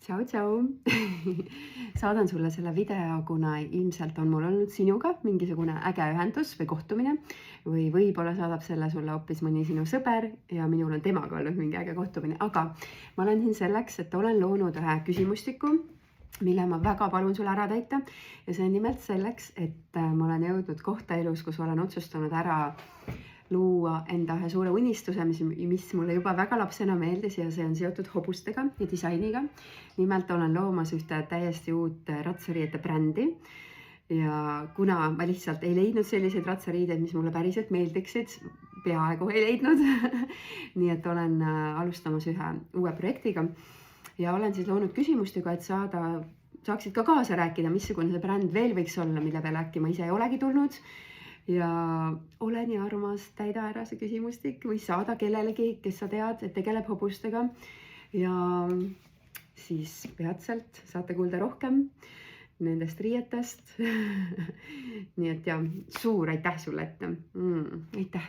Tšau, tšau. Saadan sulle selle video, kuna ilmselt on mul olnud sinuga mingisugune äge ühendus või kohtumine või võib-olla saadab selle sulle hoopis mõni sinu sõber ja minul on temaga olnud mingi äge kohtumine, aga ma olen siin selleks, et olen loonud ühe küsimustiku, mille ma väga palun sul ära täita ja see on nimelt selleks, et ma olen jõudnud kohta elus, kus olen otsustanud ära luua enda ühe suure unistuse, mis mulle juba väga lapsena meeldis ja see on seotud hobustega ja disainiga. Nimelt olen loomas ühte täiesti uut ratsariiete brändi ja kuna ma lihtsalt ei leidnud selliseid ratsariideid, mis mulle päriselt meeldiksid, peaaegu ei leidnud, nii et olen alustamas ühe uue projektiga ja olen siis loonud küsimustiga, et saaksid ka kaasa rääkida, missugune see bränd veel võiks olla, mille peale äkki ma ise ei olegi tulnud. Ja ole nii armas, täida ära see küsimustik või saada kellelegi, kes sa tead, et tegeleb hobustega. Ja siis peatselt saate kuulda rohkem nendest riietest. Nii et ja suur aitäh sulle ette. Aitäh!